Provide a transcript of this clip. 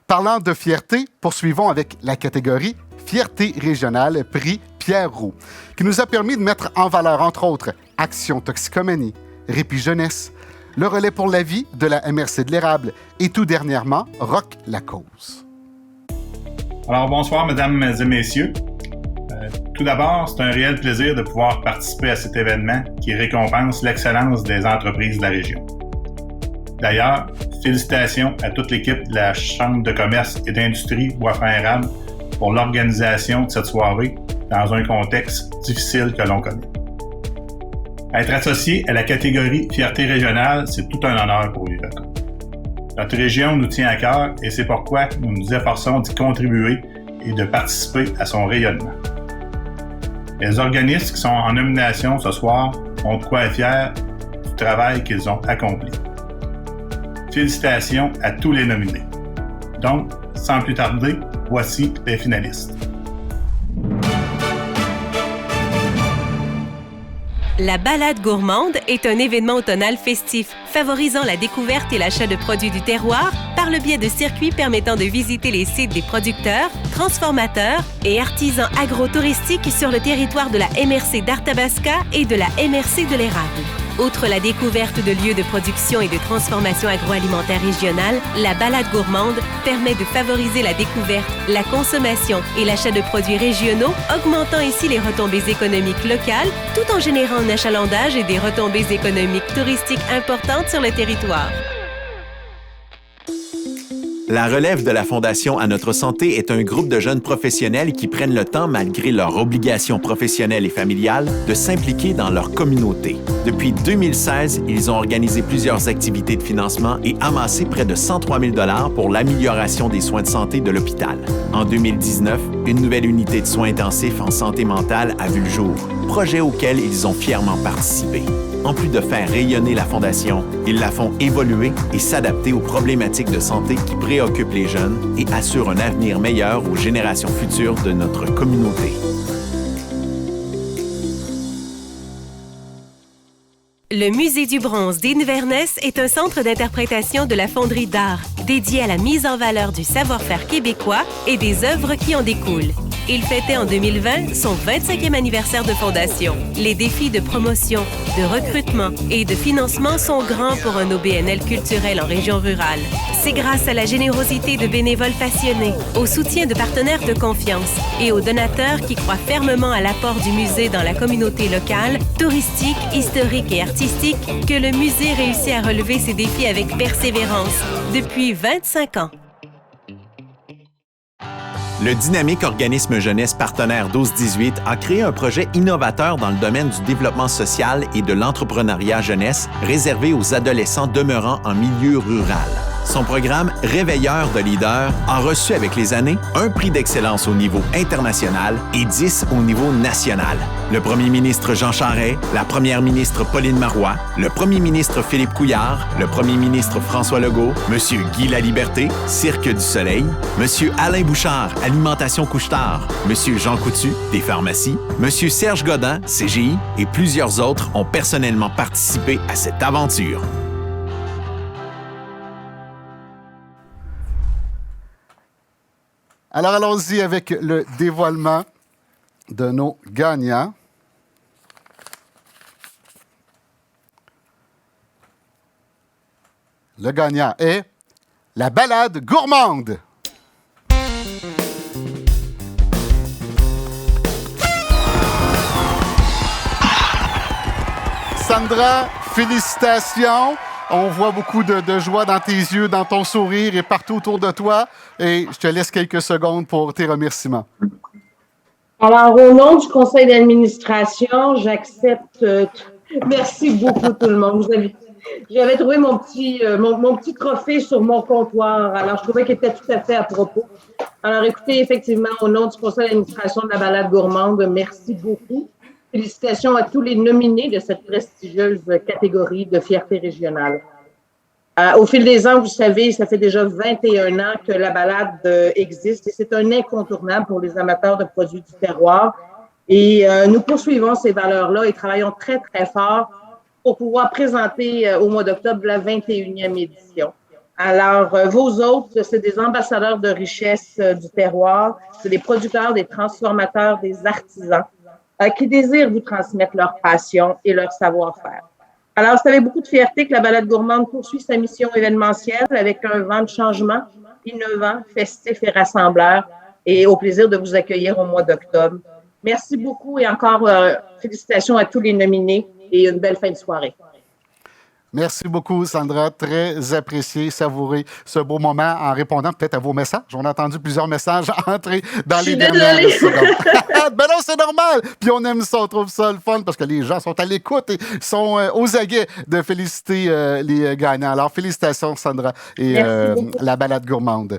Parlant de fierté, poursuivons avec la catégorie Fierté régionale, prix Pierre Roux, qui nous a permis de mettre en valeur, entre autres, Action Toxicomanie, Répit Jeunesse, le relais pour la vie de la MRC de l'Érable et tout dernièrement, Rock la Cause. Alors bonsoir mesdames et messieurs. Tout d'abord, c'est un réel plaisir de pouvoir participer à cet événement qui récompense l'excellence des entreprises de la région. D'ailleurs, félicitations à toute l'équipe de la Chambre de commerce et d'industrie Bois-Franc-Érable pour l'organisation de cette soirée dans un contexte difficile que l'on connaît. Être associé à la catégorie Fierté régionale, c'est tout un honneur pour Viveco. Notre région nous tient à cœur et c'est pourquoi nous nous efforçons d'y contribuer et de participer à son rayonnement. Les organismes qui sont en nomination ce soir ont de quoi être fiers du travail qu'ils ont accompli. Félicitations à tous les nominés. Donc, sans plus tarder, voici les finalistes. La balade gourmande est un événement automnal festif, favorisant la découverte et l'achat de produits du terroir par le biais de circuits permettant de visiter les sites des producteurs, transformateurs et artisans agro-touristiques sur le territoire de la MRC d'Arthabasca et de la MRC de l'Érable. Outre la découverte de lieux de production et de transformation agroalimentaire régionale, la balade gourmande permet de favoriser la découverte, la consommation et l'achat de produits régionaux, augmentant ainsi les retombées économiques locales, tout en générant un achalandage et des retombées économiques touristiques importantes sur le territoire. La relève de la Fondation À Notre Santé est un groupe de jeunes professionnels qui prennent le temps, malgré leurs obligations professionnelles et familiales, de s'impliquer dans leur communauté. Depuis 2016, ils ont organisé plusieurs activités de financement et amassé près de 103 000 $ pour l'amélioration des soins de santé de l'hôpital. En 2019, une nouvelle unité de soins intensifs en santé mentale a vu le jour, projet auquel ils ont fièrement participé. En plus de faire rayonner la Fondation, ils la font évoluer et s'adapter aux problématiques de santé qui préoccupent les jeunes et assurent un avenir meilleur aux générations futures de notre communauté. Le Musée du bronze d'Inverness est un centre d'interprétation de la fonderie d'art, dédié à la mise en valeur du savoir-faire québécois et des œuvres qui en découlent. Il fêtait en 2020 son 25e anniversaire de fondation. Les défis de promotion, de recrutement et de financement sont grands pour un OBNL culturel en région rurale. C'est grâce à la générosité de bénévoles passionnés, au soutien de partenaires de confiance et aux donateurs qui croient fermement à l'apport du musée dans la communauté locale, touristique, historique et artistique, que le musée réussit à relever ses défis avec persévérance depuis 25 ans. Le dynamique organisme jeunesse partenaire 12-18 a créé un projet innovateur dans le domaine du développement social et de l'entrepreneuriat jeunesse réservé aux adolescents demeurant en milieu rural. Son programme Réveilleur de leaders a reçu avec les années un prix d'excellence au niveau international et 10 au niveau national. Le premier ministre Jean Charest, la première ministre Pauline Marois, le premier ministre Philippe Couillard, le premier ministre François Legault, M. Guy Laliberté, Cirque du Soleil, M. Alain Bouchard, Alimentation Couche-Tard, M. Jean Coutu, des pharmacies, M. Serge Godin, CGI et plusieurs autres ont personnellement participé à cette aventure. Alors, allons-y avec le dévoilement de nos gagnants. Le gagnant est la balade gourmande. Sandra, félicitations. On voit beaucoup de joie dans tes yeux, dans ton sourire et partout autour de toi. Et je te laisse quelques secondes pour tes remerciements. Alors, au nom du conseil d'administration, j'accepte. Merci beaucoup tout le monde. J'avais trouvé mon petit trophée sur mon comptoir. Alors, je trouvais qu'il était tout à fait à propos. Alors, écoutez, effectivement, au nom du conseil d'administration de la balade gourmande, merci beaucoup. Félicitations à tous les nominés de cette prestigieuse catégorie de fierté régionale. Au fil des ans, vous savez, ça fait déjà 21 ans que la balade existe et c'est un incontournable pour les amateurs de produits du terroir. Et nous poursuivons ces valeurs-là et travaillons très, très fort pour pouvoir présenter au mois d'octobre la 21e édition. Alors, vos autres, c'est des ambassadeurs de richesse du terroir, c'est des producteurs, des transformateurs, des artisans qui désirent vous transmettre leur passion et leur savoir-faire. Alors, c'est avec beaucoup de fierté que la Balade gourmande poursuit sa mission événementielle avec un vent de changement innovant, festif et rassembleur, et au plaisir de vous accueillir au mois d'octobre. Merci beaucoup et encore félicitations à tous les nominés et une belle fin de soirée. Merci beaucoup, Sandra. Très apprécié, savouré ce beau moment en répondant peut-être à vos messages. On a entendu plusieurs messages entrer dans les dernières secondes. Ben non, c'est normal. Puis on aime ça, on trouve ça le fun parce que les gens sont à l'écoute et sont aux aguets de féliciter les gagnants. Alors, félicitations, Sandra et la Balade gourmande.